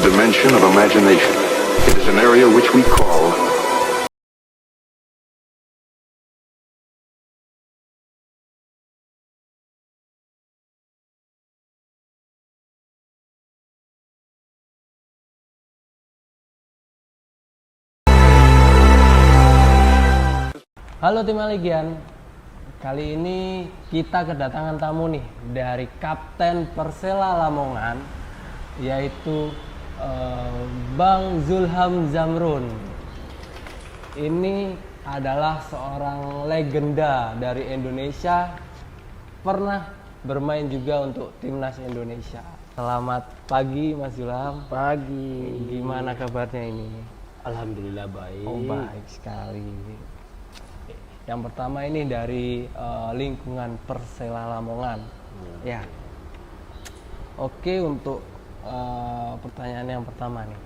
dimension of imagination. It is an area which we call Halo tim Aligian, kali ini kita kedatangan tamu nih dari Kapten Persela Lamongan, yaitu Bang Zulham Zamrun. Ini adalah seorang legenda dari Indonesia, pernah bermain juga untuk timnas Indonesia. Selamat pagi Mas Zulham. Pagi. Gimana kabarnya ini? Alhamdulillah baik. Oh, baik sekali. Yang pertama ini dari lingkungan Persela Lamongan. Ya. Oke, untuk pertanyaan yang pertama nih.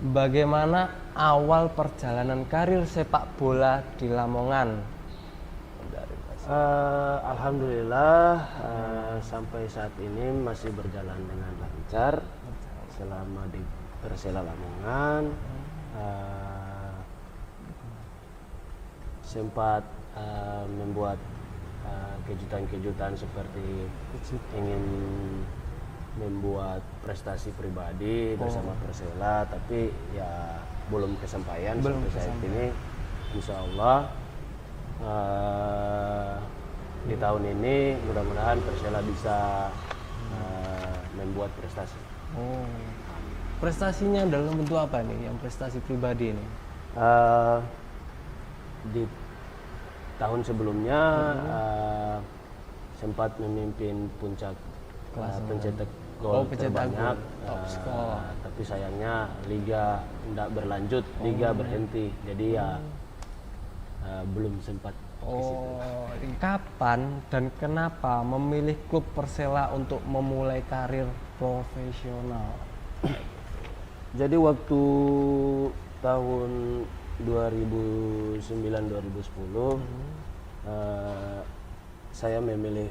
Bagaimana awal perjalanan karir sepak bola di Lamongan? Alhamdulillah sampai saat ini masih berjalan dengan lancar selama di Persela Lamongan. Sempat membuat kejutan-kejutan seperti ingin membuat prestasi pribadi bersama Persela, tapi ya belum kesampaian sampai saat ini. Insya Allah di tahun ini mudah-mudahan Persela bisa membuat prestasi. Prestasinya dalam bentuk apa nih? Yang prestasi pribadi ini? Di tahun sebelumnya sempat memimpin puncak pencetak gol terbanyak, tapi sayangnya liga tidak berlanjut, liga berhenti, jadi ya belum sempat. Kapan dan kenapa memilih klub Persela untuk memulai karir profesional? Jadi waktu tahun 2009-2010 saya memilih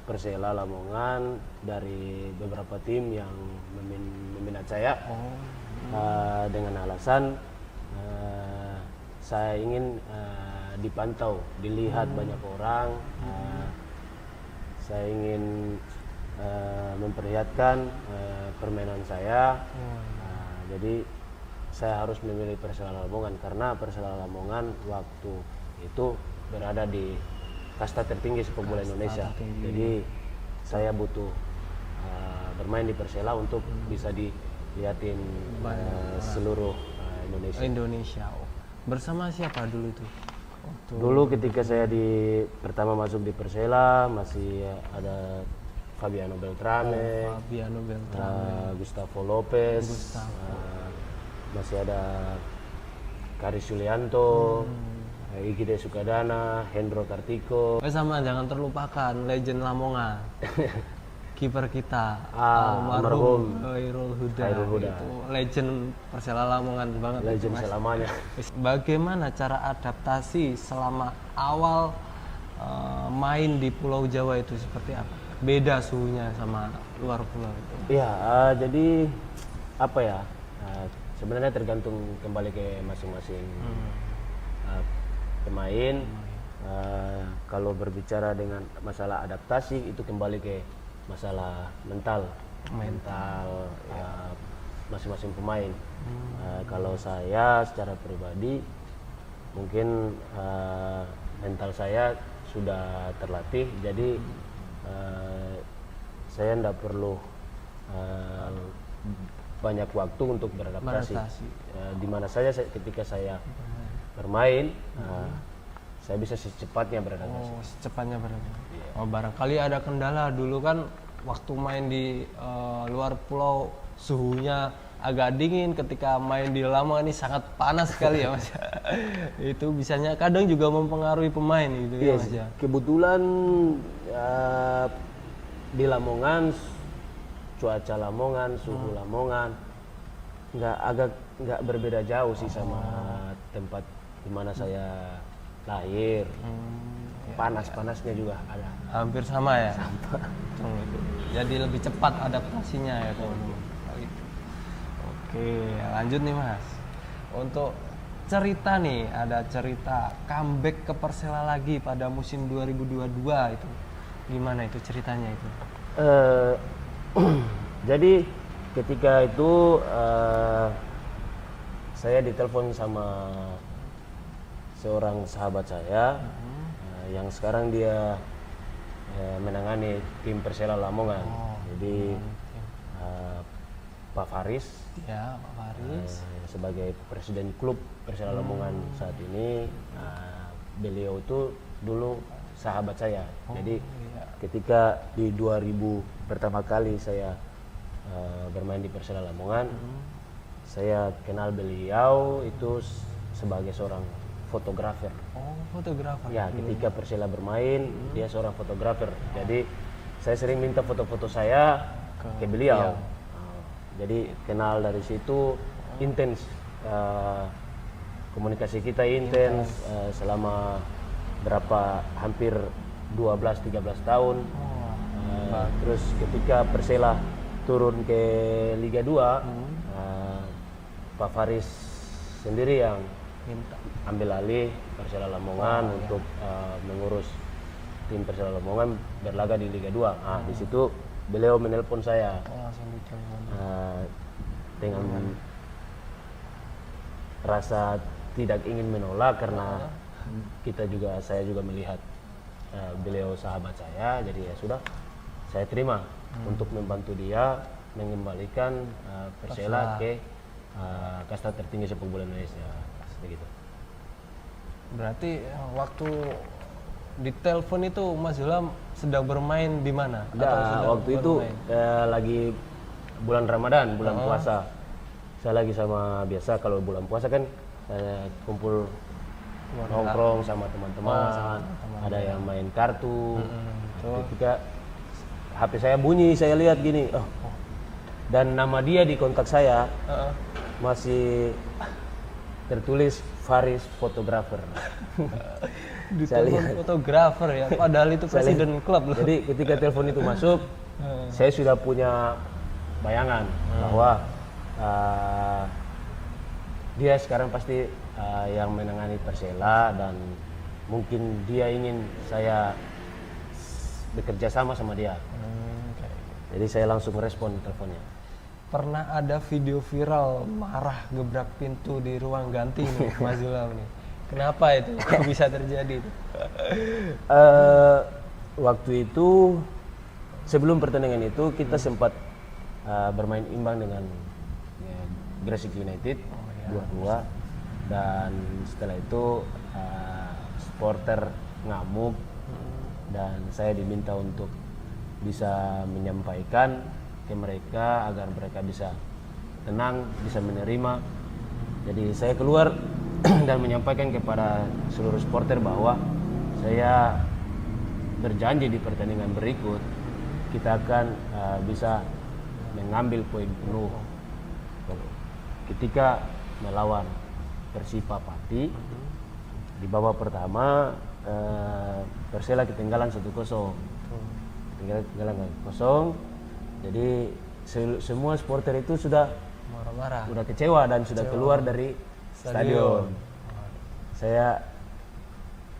Persela Lamongan dari beberapa tim yang meminat saya dengan alasan saya ingin dipantau, dilihat banyak orang, saya ingin memperlihatkan permainan saya, jadi saya harus memilih Persela Lamongan karena Persela Lamongan waktu itu berada di kasta tertinggi sepak bola Indonesia. Jadi saya butuh bermain di Persela untuk bisa dilihatin seluruh Indonesia. Bersama siapa dulu itu? Dulu ketika saya pertama masuk di Persela masih ada Fabiano Beltrame, Gustavo Lopez, masih ada Karis Yulianto, Igide Sukadana, Hendro Kartiko. Sama jangan terlupakan legend Lamongan, kiper kita almarhum Khairul Huda. Itu legend Persela Lamongan banget. Legend selamanya. Bagaimana cara adaptasi selama awal main di Pulau Jawa itu seperti apa? Beda suhunya sama luar pulau itu. Iya, jadi apa ya? Sebenarnya tergantung kembali ke masing-masing pemain. Kalau berbicara dengan masalah adaptasi itu kembali ke masalah mental ya masing-masing pemain. Kalau saya secara pribadi mungkin mental saya sudah terlatih, jadi saya tidak perlu banyak waktu untuk beradaptasi. Di mana saja ketika saya bermain, saya bisa secepatnya beradaptasi. Secepatnya beradaptasi. Barangkali ada kendala dulu kan waktu main di luar pulau suhunya agak dingin, ketika main di Lamongan ini sangat panas sekali ya Mas. Itu bisanya kadang juga mempengaruhi pemain gitu ya Mas ya. Kebetulan di Lamongan, cuaca Lamongan, suhu Lamongan nggak berbeda jauh sih sama tempat di mana saya lahir. Panas-panasnya juga ada. Hampir sama ya. Jadi lebih cepat adaptasinya ya teman-teman. Oke, lanjut nih Mas. Untuk cerita nih, ada cerita comeback ke Persela lagi pada musim 2022 itu. Gimana itu ceritanya itu? Eh, jadi ketika itu saya ditelepon sama seorang sahabat saya yang sekarang dia menangani tim Persela Lamongan. Jadi Pak Faris Ya, Pak Faris. sebagai presiden klub Persela Lamongan saat ini, beliau itu dulu sahabat saya. Jadi ketika di 2000 pertama kali saya bermain di Persela Lamongan, saya kenal beliau itu sebagai seorang fotografer. Oh, fotografer. Ya, ketika Persela bermain, dia seorang fotografer. Jadi saya sering minta foto-foto saya ke beliau. Jadi kenal dari situ, intens, komunikasi kita intens selama hampir 12-13 tahun. Terus ketika Persela turun ke Liga 2, Pak Faris sendiri yang ambil alih Persela Lamongan untuk mengurus tim Persela Lamongan berlaga di Liga 2. Di situ beliau menelpon saya Langsung ditelepon. dengan rasa tidak ingin menolak karena saya juga melihat beliau sahabat saya, jadi ya sudah saya terima untuk membantu dia mengembalikan Persela ke kasta tertinggi sepak bola Indonesia, begitu. Berarti waktu ditelepon itu Mas Ilham sedang bermain di mana? Waktu itu lagi bulan Ramadan, bulan puasa. Saya lagi sama biasa kalau bulan puasa kan saya kumpul nongkrong sama teman-teman, ada yang main kartu. Ketika HP saya bunyi, saya lihat gini, dan nama dia di kontak saya masih tertulis Faris fotografer. Saya lihat fotografer ya, padahal itu presiden klub loh. Jadi ketika telepon itu masuk, saya sudah punya bayangan bahwa dia sekarang pasti yang menangani Persela dan mungkin dia ingin saya bekerja sama dia. Jadi saya langsung respon teleponnya. Pernah ada video viral marah gebrak pintu di ruang ganti nih Mas Ilham nih. Kenapa itu? Kok bisa terjadi itu? Waktu itu sebelum pertandingan itu kita sempat bermain imbang dengan Gresik United 2-2, dan setelah itu supporter ngamuk dan saya diminta untuk bisa menyampaikan ke mereka agar mereka bisa tenang, bisa menerima. Jadi saya keluar dan menyampaikan kepada seluruh supporter bahwa saya berjanji di pertandingan berikut kita akan bisa mengambil poin penuh ketika melawan Persipa Pati. Di babak pertama Persela ketinggalan 1-0. Ketinggalan 0. Jadi semua supporter itu sudah Marah-marah. udah kecewa dan sudah keluar dari stadion. Saya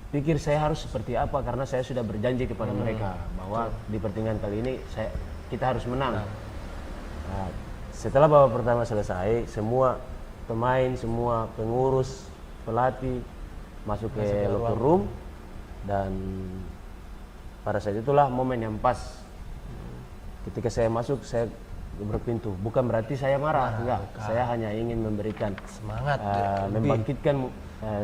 pikir saya harus seperti apa karena saya sudah berjanji kepada mereka bahwa di pertandingan kali ini kita harus menang. Nah, setelah babak pertama selesai, semua pemain, semua pengurus, pelatih masuk ke locker room, dan pada saat itulah momen yang pas. Ketika saya masuk, saya gebrak pintu. Bukan berarti saya marah, enggak. Saya hanya ingin memberikan Semangat, membangkitkan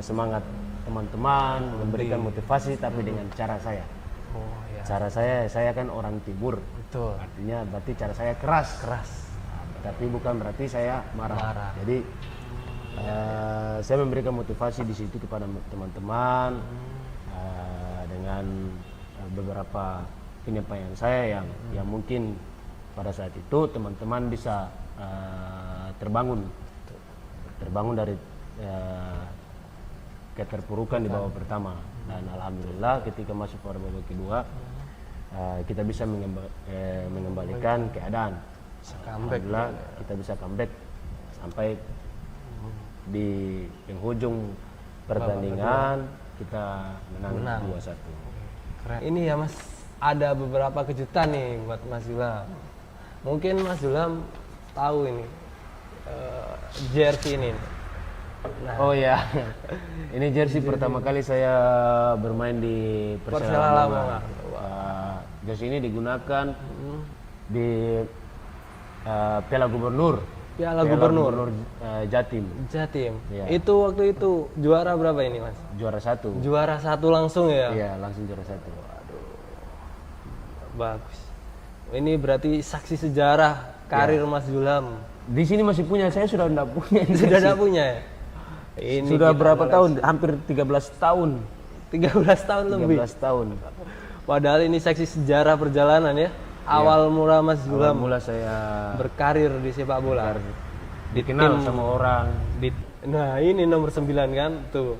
semangat teman-teman, memberikan motivasi, tapi dengan cara saya. Oh ya. Cara saya kan orang Timur. Betul. Artinya berarti cara saya keras. Tapi bukan berarti saya marah. Jadi saya memberikan motivasi di situ kepada teman-teman dengan beberapa penyampaian saya yang mungkin pada saat itu teman-teman bisa terbangun dari keterpurukan di babak pertama, dan alhamdulillah ketika masuk pada babak kedua kita bisa mengembalikan keadaan. Alhamdulillah kita bisa comeback sampai di penghujung pertandingan kita menang 2-1. Keren. Ini ya Mas, ada beberapa kejutan nih buat Mas Zulam. Mungkin Mas Zulam tahu ini jersey ini. Nah, Oh ya, ini jersey pertama kali saya bermain di Persela Persela Lamongan. Lamongan. Jersey ini digunakan di Piala Gubernur. Piala Gubernur Jatim, Jatim. Iya. Itu waktu itu juara berapa ini Mas? juara 1. Juara 1 langsung ya? Iya, langsung juara 1. Bagus. Ini berarti saksi sejarah karir Mas Zulam. Di sini masih punya, saya sudah tidak punya. Sudah ada punya ya? Ini Sudah kita berapa koleksi. tahun? Hampir 13 tahun. 13 tahun lebih. 13 tahun. Padahal ini saksi sejarah perjalanan ya. Awal mula Mas Awal Zulam mula saya berkarir di sepak bola. dikenal tim- sama orang. Nah, ini nomor 9 kan? Tuh.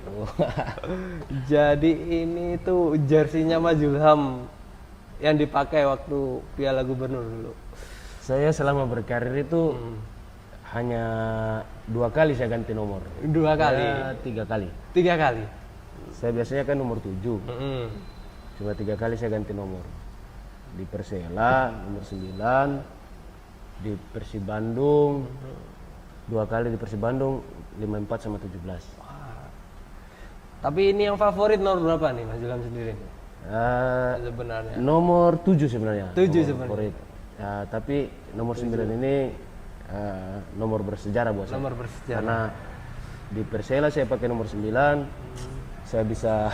Jadi ini tuh jersinya Mas Zulam yang dipakai waktu Piala Gubernur dulu. Saya selama berkarir itu hanya 2 kali saya ganti nomor. 2 kali. Ya, 3 kali. 3 kali. Saya biasanya kan nomor 7. Mm-mm. Cuma 3 kali saya ganti nomor. Di Persela nomor 9, di Persib Bandung 2 kali, di Persib Bandung 54 sama 17. Tapi ini yang favorit nomor berapa nih Mas Zulam sendiri? Sebenarnya. Nomor 7 sebenarnya. 7 Nomor sebenarnya. favorit. Ya, tapi nomor 9 ini nomor bersejarah buat saya. Nomor bersejarah. Karena di Persela saya pakai nomor 9, saya bisa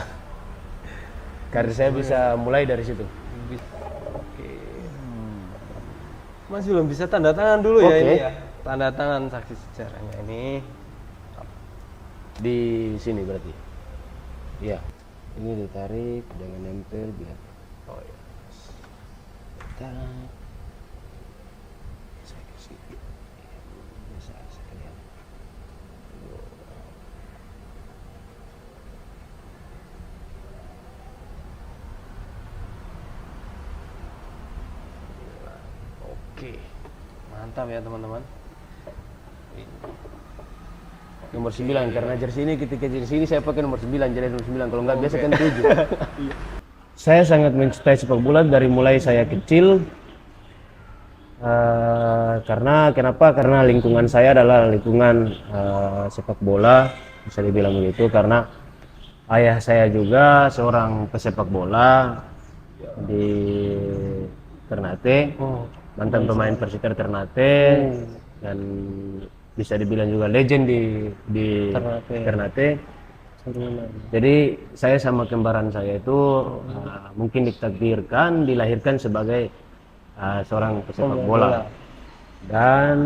karir saya bisa mulai dari situ. Oke. Mas Zulam bisa tanda tangan dulu ya Oke. ini ya. Tanda tangan saksi sejarahnya ini. Di sini berarti. Iya. Ini ditarik, jangan nempel biar. Oh iya. Tarik. Saya kasih. Bisa sekalian. Oke. Mantap ya teman-teman. Nomor 9 karena jersey ini ketika jersey ini saya pakai nomor 9, jadi nomor 9 kalau nggak biasa kan 7. Saya sangat mencintai sepak bola dari mulai saya kecil. Karena kenapa? Karena lingkungan saya adalah lingkungan sepak bola, bisa dibilang begitu, karena ayah saya juga seorang pesepak bola di Ternate, mantan pemain Persita Ternate, dan bisa dibilang juga legend di Ternate. Jadi saya sama kembaran saya itu mungkin ditakdirkan dilahirkan sebagai seorang pesepak bola. Dan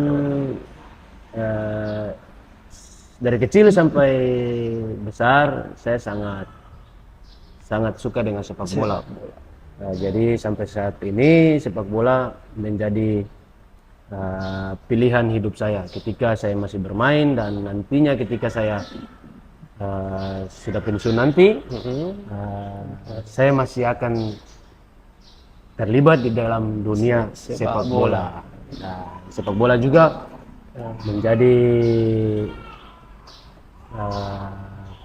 dari kecil sampai besar saya sangat suka dengan sepak bola. Nah, jadi sampai saat ini sepak bola menjadi pilihan hidup saya ketika saya masih bermain, dan nantinya ketika saya sudah pensiun nanti, saya masih akan terlibat di dalam dunia sepak bola. Nah, sepak bola juga menjadi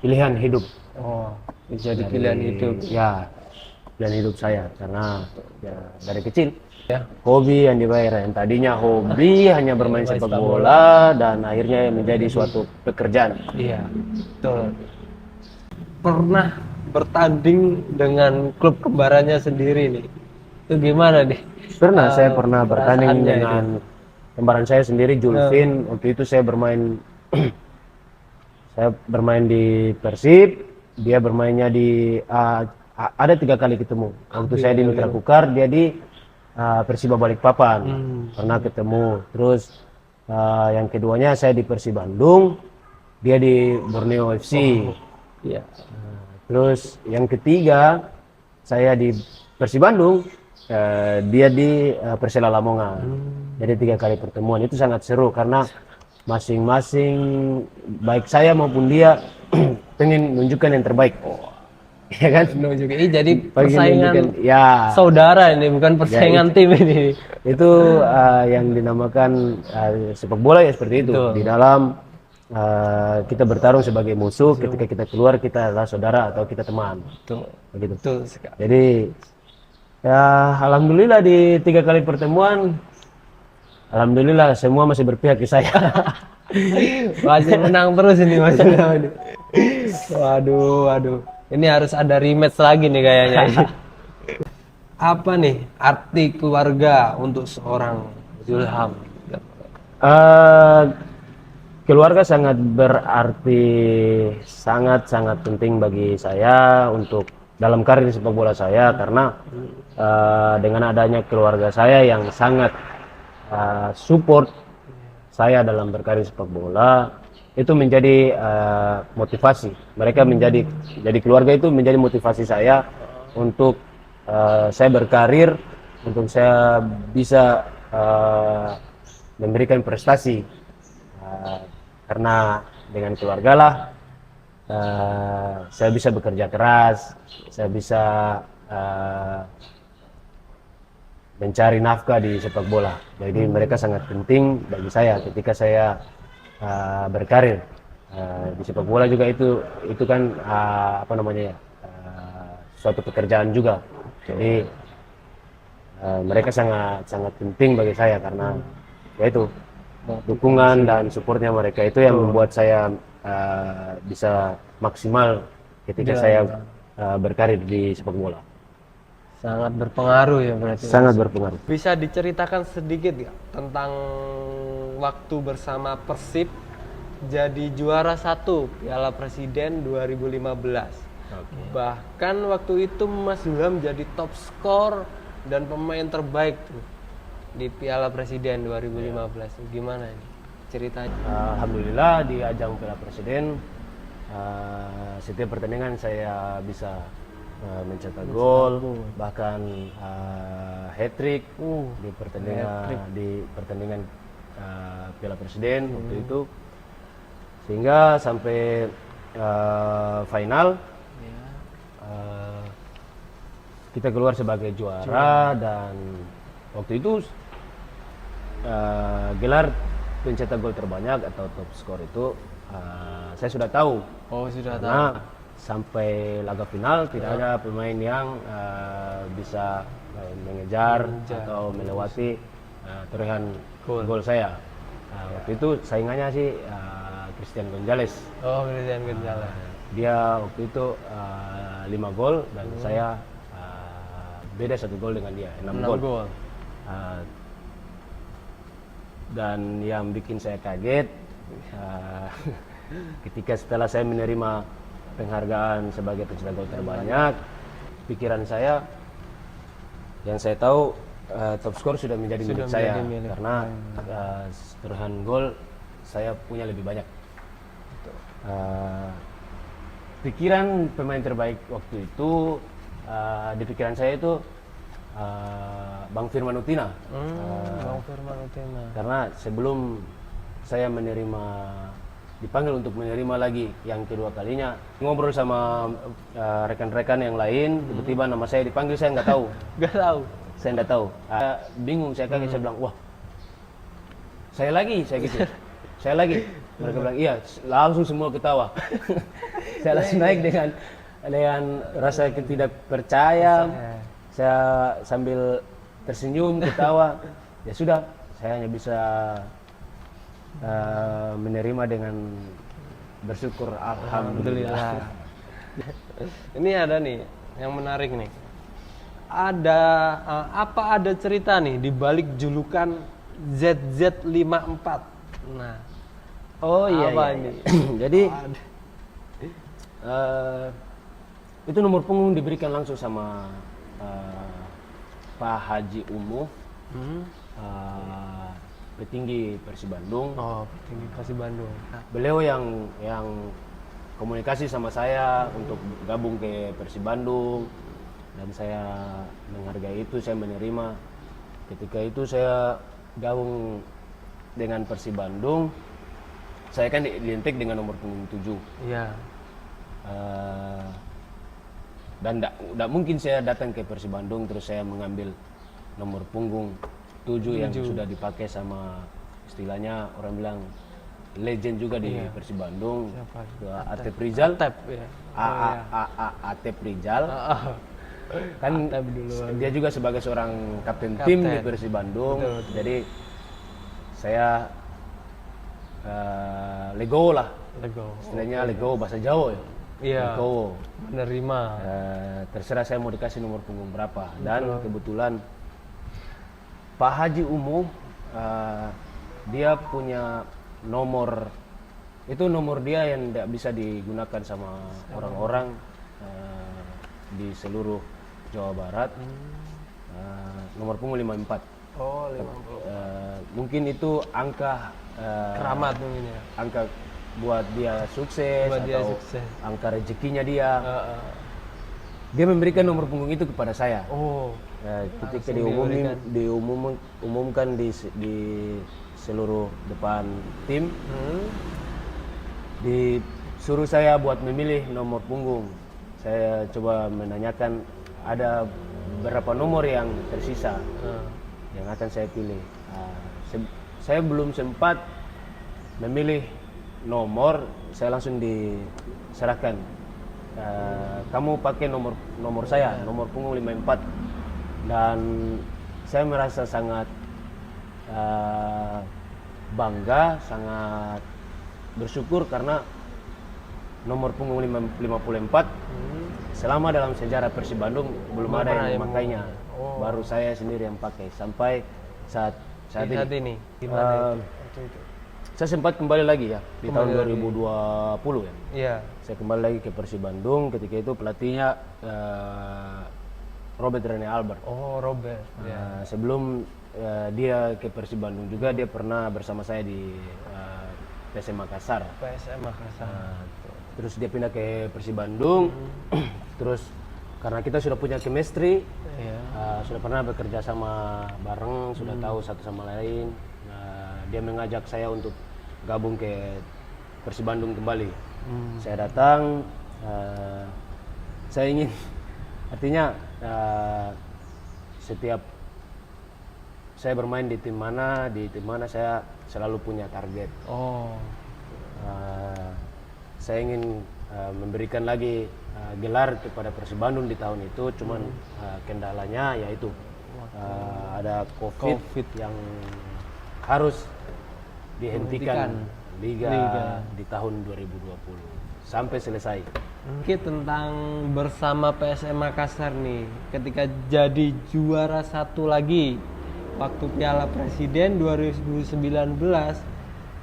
pilihan hidup. Oh, menjadi pilihan hidup. Ya, pilihan hidup saya karena ya, dari kecil ya hobi yang dibayar, yang tadinya hobi hanya bermain sepak bola dan akhirnya menjadi suatu pekerjaan. Iya, betul. Pernah bertanding dengan klub kembarannya sendiri nih. Itu gimana nih? Pernah saya pernah bertanding perasaannya dengan kembaran saya sendiri, Julvin. Waktu itu saya bermain saya bermain di Persib, dia bermainnya di ada 3 kali ketemu. Waktu saya di Mitra Kukar, dia di Persiba Balikpapan. Pernah ketemu. Terus yang keduanya saya di Persib Bandung, dia di Borneo FC. Iya. Terus yang ketiga saya di Persib Bandung, dia di Persela Lamongan. Jadi 3 kali pertemuan itu sangat seru karena masing-masing baik saya maupun dia pengen menunjukkan yang terbaik. ya kan? No juga. Jadi Bagi persaingan menunjukkan, ya saudara ini, bukan persaingan tim ini. itu yang dinamakan sepak bola ya seperti itu. Betul. Di dalam kita bertarung sebagai musuh, ketika kita keluar kita adalah saudara atau kita teman, Betul. begitu. Betul sekali. Jadi ya alhamdulillah di 3 kali pertemuan, alhamdulillah semua masih berpihak ke saya. Masih menang terus ini Mas Ilham ini. Waduh, waduh. Ini harus ada rematch lagi nih kayaknya. Apa nih arti keluarga untuk seorang Zulham? Eh, Keluarga sangat berarti, sangat penting bagi saya untuk dalam karir sepak bola saya, karena dengan adanya keluarga saya yang sangat support saya dalam berkarir sepak bola, itu menjadi motivasi. Mereka jadi keluarga itu menjadi motivasi saya untuk saya berkarir, untuk saya bisa memberikan prestasi. Karena dengan keluarga lah saya bisa bekerja keras, saya bisa mencari nafkah di sepak bola. Jadi mereka sangat penting bagi saya ketika saya berkarir di sepak bola juga. Itu kan apa namanya ya, suatu pekerjaan juga. Jadi mereka sangat penting bagi saya karena yaitu dukungan dan supportnya mereka itu yang membuat saya bisa maksimal ketika saya berkarir di sepak bola. Sangat berpengaruh ya berarti. Sangat berpengaruh. Bisa diceritakan sedikit nggak tentang waktu bersama Persib jadi juara 1 Piala Presiden 2015. Bahkan waktu itu Mas Ilham jadi top skor dan pemain terbaik tuh di Piala Presiden 2015. Gimana ini ceritanya? Alhamdulillah di ajang Piala Presiden setiap pertandingan saya bisa mencetak gol, bahkan hat-trick di pertandingan Piala Presiden waktu itu, sehingga sampai final kita keluar sebagai juara. Dan waktu itu gelar pencetak gol terbanyak atau top skor itu saya sudah tahu. Oh, sudah tahu. Karena sampai laga final tidak ada pemain yang bisa mengejar atau melewati torehan gol saya. Waktu itu saingannya sih Christian Gonzalez. Oh, Christian Gonzalez. Dia waktu itu 5 gol dan saya beda 1 gol dengan dia, 6 gol. Dan yang bikin saya kaget ketika setelah saya menerima penghargaan sebagai pencetak gol terbanyak, pikiran saya yang saya tahu top skor sudah menjadi milik saya karena torehan gol saya punya lebih banyak. Pikiran pemain terbaik waktu itu di pikiran saya itu Bang Firman Utina. Bang Firman Utina. Karena sebelum saya dipanggil untuk menerima lagi yang kedua kalinya, ngobrol sama rekan-rekan yang lain, tiba-tiba nama saya dipanggil, saya nggak tahu. Saya nggak tahu. Bingung, saya kaget, saya bilang, wah, saya gitu. Saya lagi. Mereka bilang, iya, langsung semua ketawa. Saya langsung naik dengan rasa ketidakpercaya. Saya sambil tersenyum, ketawa. Ya sudah, saya hanya bisa menerima dengan bersyukur, alhamdulillah. Ini ada nih yang menarik nih. Ada cerita nih di balik julukan ZZ54. Nah, apa ini? Jadi itu nomor punggung diberikan langsung sama Pak Haji Umuh, petinggi Persib Bandung. Oh, petinggi Persib Bandung. Beliau yang komunikasi sama saya untuk gabung ke Persib Bandung, dan saya menghargai itu, saya menerima. Ketika itu saya gabung dengan Persib Bandung, saya kan dilantik dengan nomor punggung 7. Iya. dan tidak mungkin saya datang ke Persib Bandung terus saya mengambil nomor punggung 7 yang sudah dipakai sama istilahnya orang bilang legend juga di Persib Bandung, Atep Rizal. Atep, ya. Atep Rizal. Kan Atep dulu. dia juga sebagai seorang kapten tim di Persib Bandung. Betul. Jadi saya legowo lah. Istilahnya legowo bahasa Jawa ya. Iya. Legowo. Menerima. Terserah saya mau dikasih nomor punggung berapa. Dan kebetulan Pak Haji Umum dia punya nomor, itu nomor dia yang tidak bisa digunakan sama orang-orang di seluruh Jawa Barat. Nomor punggung 54. Oh, 50. Mungkin itu angka Keramat mungkin ya. angka buat dia sukses Buat dia atau sukses. angka rezekinya dia. Dia memberikan nomor punggung itu kepada saya. Oh. Ketika diumumkan di seluruh depan tim, disuruh saya buat memilih nomor punggung. Saya coba menanyakan ada berapa nomor yang tersisa yang akan saya pilih. Saya belum sempat memilih nomor, saya langsung diserahkan. Kamu pakai nomor saya, nomor punggung 54. Dan saya merasa sangat bangga, sangat bersyukur karena nomor punggung 54 selama dalam sejarah Persib Bandung belum ada yang memakainya. Baru saya sendiri yang pakai sampai saat ini. Gimana itu? Saya sempat kembali lagi ya di tahun 2020 ya. Iya. Saya kembali lagi ke Persib Bandung, ketika itu pelatihnya Robert Rene Albert. Oh, Robert. Sebelum dia ke Persib Bandung juga dia pernah bersama saya di PSM Makassar. PSM Makassar. Terus dia pindah ke Persib Bandung. Terus karena kita sudah punya chemistry, sudah pernah bekerja sama bareng, sudah tahu satu sama lain. Dia mengajak saya untuk gabung ke Persib Bandung kembali. Saya datang, saya ingin, artinya setiap saya bermain di tim mana saya selalu punya target. Saya ingin memberikan lagi gelar kepada Persib Bandung di tahun itu, cuman kendalanya yaitu ada COVID yang harus dihentikan Liga di tahun 2020 sampai selesai. Mungkin tentang bersama PSM Makassar nih, ketika jadi juara satu lagi waktu Piala Presiden 2019,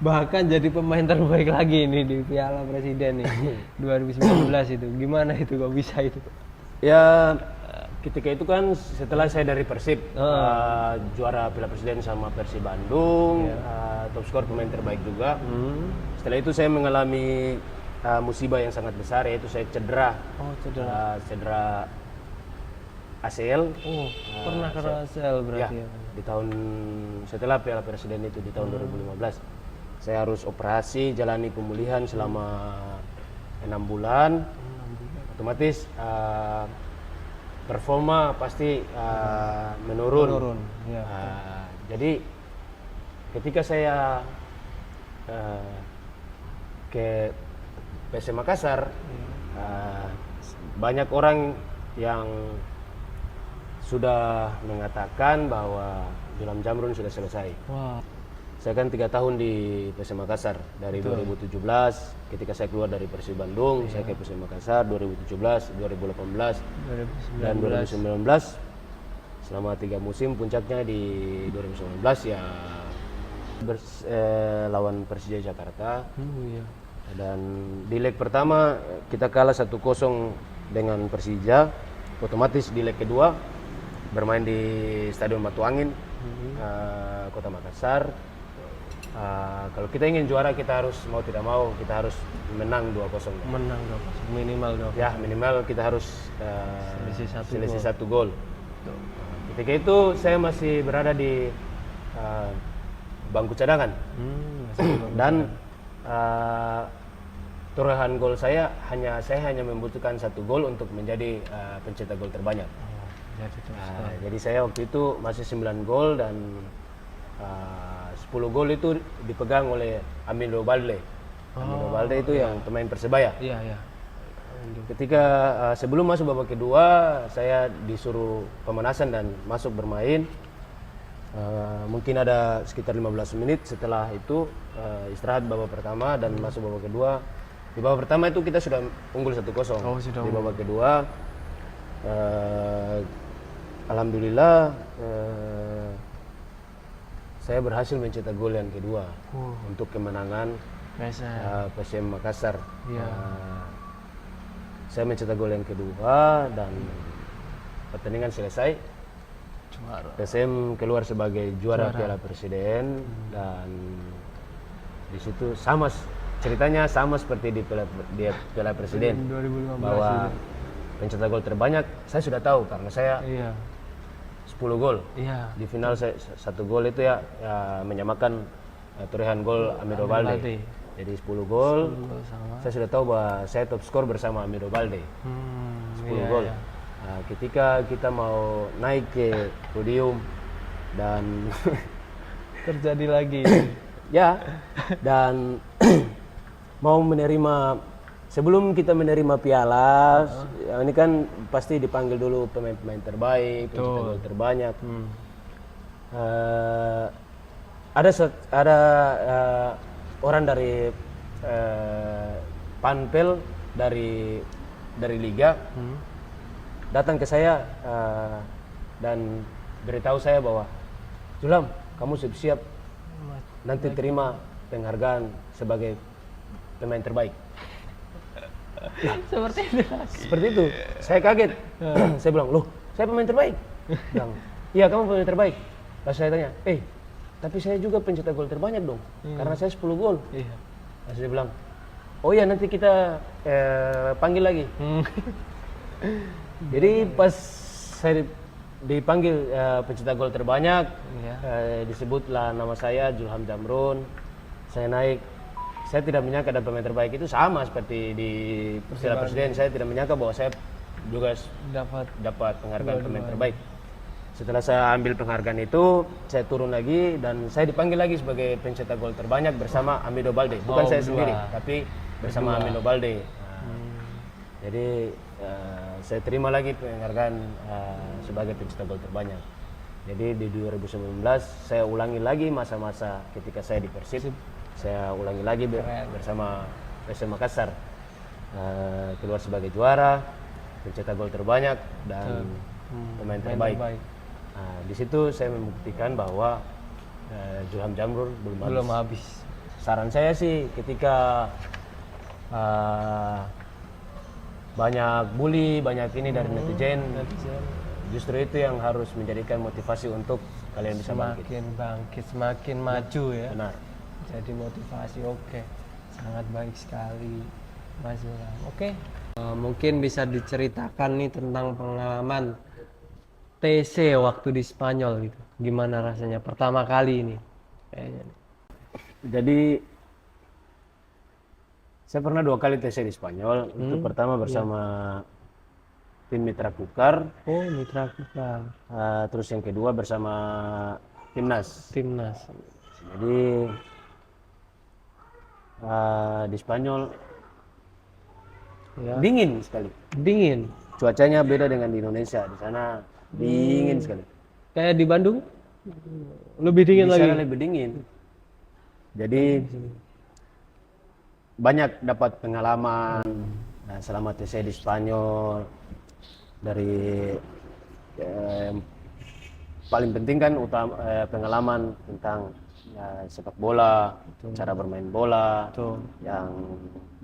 bahkan jadi pemain terbaik lagi nih di Piala Presiden nih 2019 itu. Gimana itu kok bisa itu? Ya ketika itu kan setelah saya dari Persib juara Piala Presiden sama Persib Bandung, top skor pemain terbaik juga. Setelah itu saya mengalami musibah yang sangat besar, yaitu saya cedera. Cedera ACL. Pernah kena ACL berarti ya? Di tahun setelah Piala Presiden itu di tahun 2015 saya harus operasi, jalani pemulihan selama 6 bulan. Otomatis performa pasti menurun. Jadi ketika saya ke PSM Makassar, banyak orang yang sudah mengatakan bahwa Ilham Jamrun sudah selesai. Saya kan 3 tahun di PSM Makassar dari 2017 ketika saya keluar dari Persib Bandung, saya ke PSM Makassar 2017, 2018 dan 2019. Selama 3 musim, puncaknya di 2019 ya lawan Persija Jakarta. Dan di leg pertama kita kalah 1-0 dengan Persija. Otomatis di leg kedua bermain di Stadion Batu Angin, Kota Makassar. Kalau kita ingin juara, kita harus mau tidak mau kita harus menang 2-0. Menang 2-0 minimal dong. Ya minimal kita harus selisih 1 gol. Ketika itu saya masih berada di bangku cadangan dan torehan gol saya hanya membutuhkan 1 gol untuk menjadi pencetak gol terbanyak. Jadi terus. Jadi saya waktu itu masih 9 gol dan 10 gol itu dipegang oleh Amido Balde. Amido Balde itu yang pemain Persebaya. Iya, iya. Ketika sebelum masuk babak kedua, saya disuruh pemanasan dan masuk bermain. Mungkin ada sekitar 15 menit setelah itu istirahat babak pertama dan masuk babak kedua. Di babak pertama itu kita sudah unggul 1-0. Oh, sudah Di babak kedua, alhamdulillah saya berhasil mencetak gol yang kedua untuk kemenangan PSM Makassar. Iya. Saya mencetak gol yang kedua dan pertandingan selesai. Juara. PSM keluar sebagai juara Piala Presiden dan di situ ceritanya sama seperti di Piala Presiden 2015 bahwa itu. pencetak gol terbanyak saya sudah tahu karena saya Iya. 10 gol. Iya. Di final saya 1 gol itu ya menyamakan torehan gol Amido Balde. Jadi 10 gol. Sama. Saya sudah tahu bahwa saya top skor bersama Amido Balde. 10 Iya, gol. iya. Nah, ketika kita mau naik ke podium dan Terjadi lagi. ya dan mau menerima sebelum kita menerima piala ya ini kan pasti dipanggil dulu pemain-pemain terbaik, pencetak gol terbanyak. Ada orang dari Panpel dari liga datang ke saya dan beritahu saya bahwa Julam, kamu siap-siap nanti terima penghargaan sebagai pemain terbaik. Seperti itu. Saya kaget. Saya bilang, loh, saya pemain terbaik. Bilang, iya kamu pemain terbaik. Lalu saya tanya, tapi saya juga pencetak gol terbanyak dong, karena saya 10 gol. Iya. Lalu saya bilang, oh iya nanti kita panggil lagi. Jadi pas saya dipanggil pencetak gol terbanyak, disebutlah nama saya Julham Jamrun. Saya naik. Saya tidak menyangka ada pemain terbaik itu sama seperti di Piala Presiden. Saya tidak menyangka bahwa saya juga dapat penghargaan pemain terbaik. Setelah saya ambil penghargaan itu, saya turun lagi dan saya dipanggil lagi sebagai pencetak gol terbanyak bersama Amido Balde. Bukan saya sendiri, tapi bersama Amido Balde. Jadi saya terima lagi penghargaan sebagai pencetak gol terbanyak. Jadi di 2019 saya ulangi lagi masa-masa ketika saya di Persib. Saya ulangi lagi bersama PSM Makassar. Keluar sebagai juara, pencetak gol terbanyak dan pemain terbaik. Di situ saya membuktikan bahwa Julham Jamrun belum habis. Saran saya sih ketika banyak bully, banyak ini dari netizen, justru itu yang harus menjadikan motivasi untuk kalian bisa bangkit, semakin maju ya. Benar. Jadi motivasi, oke. Sangat baik sekali, Mas Julham. Oke. Mungkin bisa diceritakan nih tentang pengalaman TC waktu di Spanyol gitu. Gimana rasanya pertama kali ini? Kayaknya. Jadi saya pernah 2 kali TC di Spanyol. Itu pertama bersama tim Mitra Kukar. Oh, Mitra Kukar. Terus yang kedua bersama Timnas. Jadi di Spanyol dingin sekali. Dingin. Cuacanya beda dengan di Indonesia. Di sana dingin sekali. Kayak di Bandung? Lebih dingin Di lagi. sana lebih dingin. Jadi banyak dapat pengalaman selama TC di Spanyol. Dari paling penting kan pengalaman tentang sepak bola, cara bermain bola, yang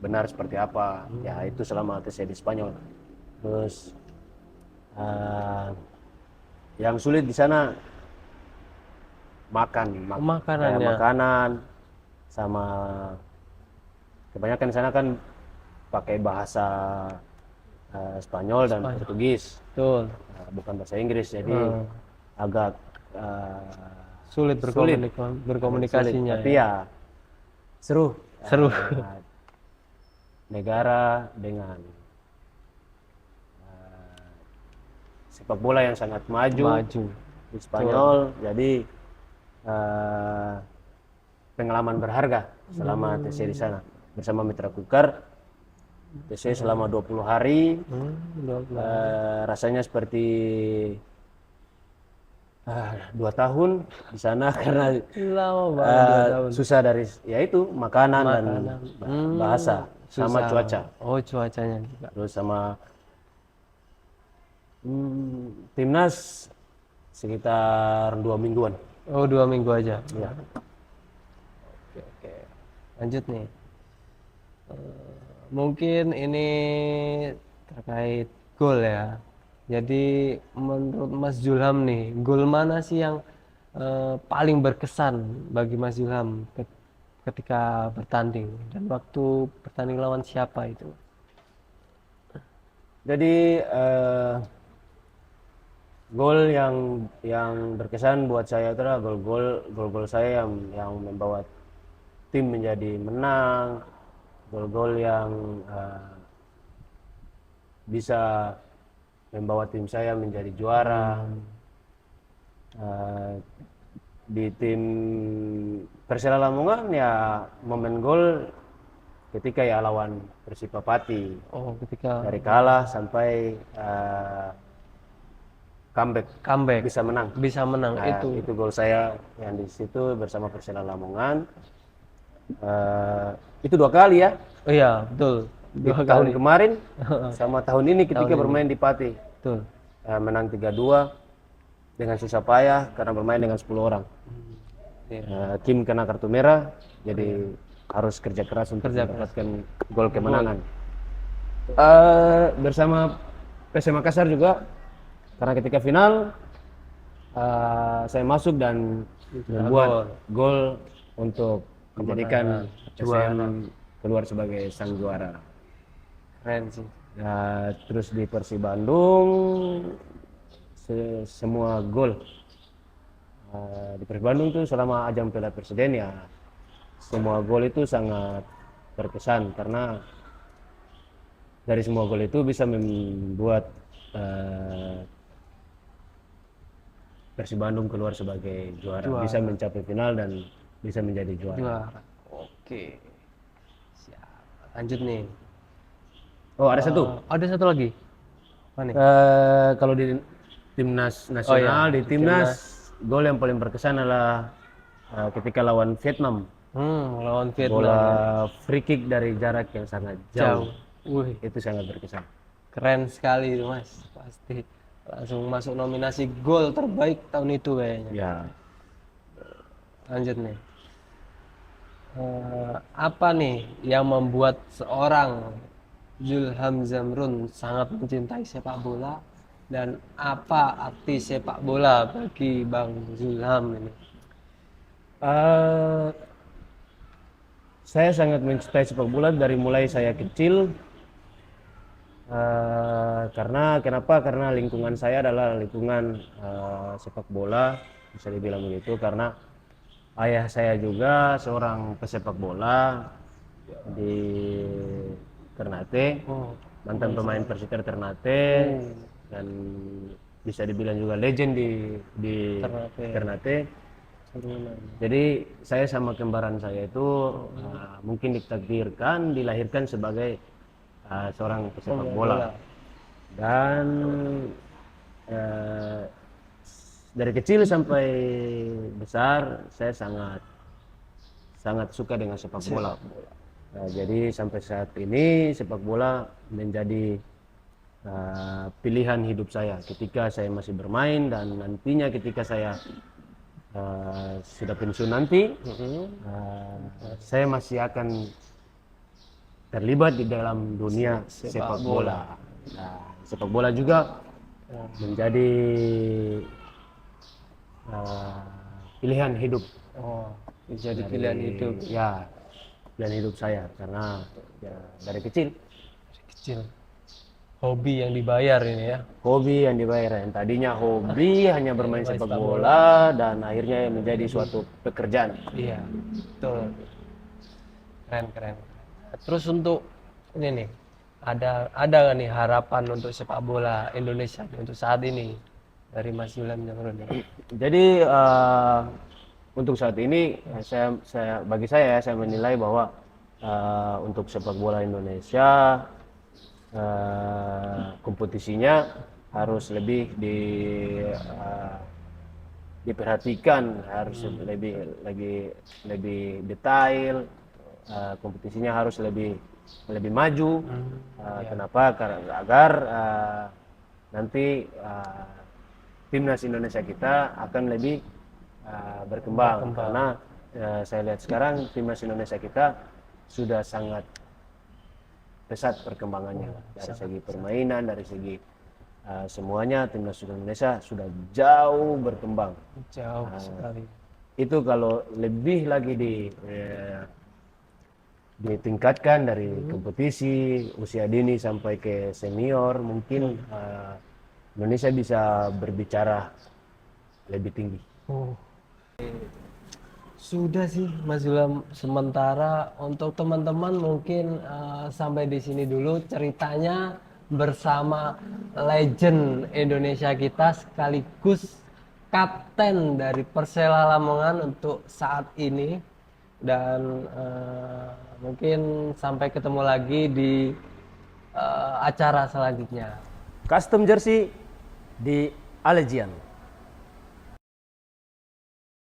benar seperti apa. Ya itu selama TC di Spanyol. Terus yang sulit di sana makanan sama kebanyakan di sana kan pakai bahasa Spanyol dan Portugis. Betul. Bukan bahasa Inggris, jadi agak sulit berkomunikasinya. Tapi ya seru. negara dengan sepak bola yang sangat maju di Spanyol. Jadi pengalaman berharga selama TC di sana bersama Mitra Kukar. TC selama 20 hari. Rasanya seperti 2 tahun di sana karena Lama banget 2 tahun. susah dari yaitu makanan dan bahasa sama Susah. cuaca. Oh, cuacanya juga. Terus sama timnas sekitar 2 mingguan. Oh, 2 minggu aja. Ya. Oke. Lanjut nih. Mungkin ini terkait gol ya. Jadi menurut Mas Zulham nih, gol mana sih yang paling berkesan bagi Mas Zulham ketika bertanding, dan waktu bertanding lawan siapa itu? Jadi gol yang berkesan buat saya adalah gol saya yang membawa tim menjadi menang, gol-gol yang bisa membawa tim saya menjadi juara. Di tim Persela Lamongan ya momen gol ketika ya lawan Persipapati. Oh, ketika Dari kalah sampai comeback bisa menang. bisa menang Nah, itu. gol saya yang di situ bersama Persela Lamongan. Itu 2 kali ya. Oh iya, betul. Di 2 tahun kali. kemarin sama tahun ini ketika Tahun ini. bermain di Pati. Betul. Menang 3-2 dengan susah payah karena bermain dengan 10 orang. Iya. Kim kena kartu merah, jadi harus kerja keras untuk mendapatkan gol kemenangan. Bersama PS Makassar juga, karena ketika final saya masuk dan membuat gol untuk menjadikan PSM keluar sebagai sang juara. Keren sih. Terus di Persib Bandung semua gol di Persib Bandung tuh selama ajang Piala Presiden ya semua gol itu sangat berkesan karena dari semua gol itu bisa membuat Persib Bandung keluar sebagai juara, bisa mencapai final dan bisa menjadi juara. Oke. Siap. Lanjut nih. Oh, ada satu. Ada satu lagi. Mana? Kalau di timnas nasional, di timnas gol yang paling berkesan adalah ketika lawan Vietnam. Lawan Vietnam. Bola free kick dari jarak yang sangat jauh. Wih, Itu sangat berkesan. keren sekali itu Mas. Pasti langsung masuk nominasi gol terbaik tahun itu kayaknya. Ya. Lanjut nih. Apa nih yang membuat seorang Zulham Zamrun sangat mencintai sepak bola, dan apa arti sepak bola bagi Bang Zulham ini? Saya sangat mencintai sepak bola dari mulai saya kecil. Karena lingkungan saya adalah lingkungan sepak bola, bisa dibilang begitu, karena ayah saya juga seorang pesepak bola di Ternate, mantan pemain Persiter Ternate, dan bisa dibilang juga legend di Ternate. Jadi saya sama kembaran saya itu mungkin ditakdirkan dilahirkan sebagai seorang pesepak bola. Dan dari kecil sampai besar saya sangat suka dengan sepak bola. Jadi sampai saat ini sepak bola menjadi pilihan hidup saya ketika saya masih bermain, dan nantinya ketika saya sudah pensiun nanti, saya masih akan terlibat di dalam dunia sepak bola. Sepak bola juga menjadi pilihan hidup. Jadi pilihan hidup. Ya, pilihan hidup saya karena ya, dari kecil Hobi yang dibayar ini ya. hobi yang dibayar, yang tadinya hobi hanya bermain sepak bola dan akhirnya menjadi suatu pekerjaan. Iya, betul. Keren. Terus untuk ini nih, ada nggak nih harapan untuk sepak bola Indonesia nih, untuk saat ini dari Mas William Jamrud? Jadi untuk saat ini bagi saya menilai bahwa untuk sepak bola Indonesia kompetisinya harus lebih diperhatikan, harus lebih detail, kompetisinya harus lebih maju. Kenapa? Karena agar nanti timnas Indonesia kita akan lebih berkembang. Karena saya lihat sekarang timnas Indonesia kita sudah sangat pesat perkembangannya, dari segi permainan, dari segi semuanya. Timnas Indonesia sudah jauh berkembang. Jauh sekali. Itu kalau lebih lagi ditingkatkan dari kompetisi usia dini sampai ke senior, mungkin Indonesia bisa berbicara lebih tinggi. Sudah sih Mas William, sementara untuk teman-teman mungkin sampai di sini dulu ceritanya bersama legend Indonesia kita sekaligus kapten dari Persela Lamongan untuk saat ini, dan mungkin sampai ketemu lagi di acara selanjutnya. Custom jersey di Allegiant.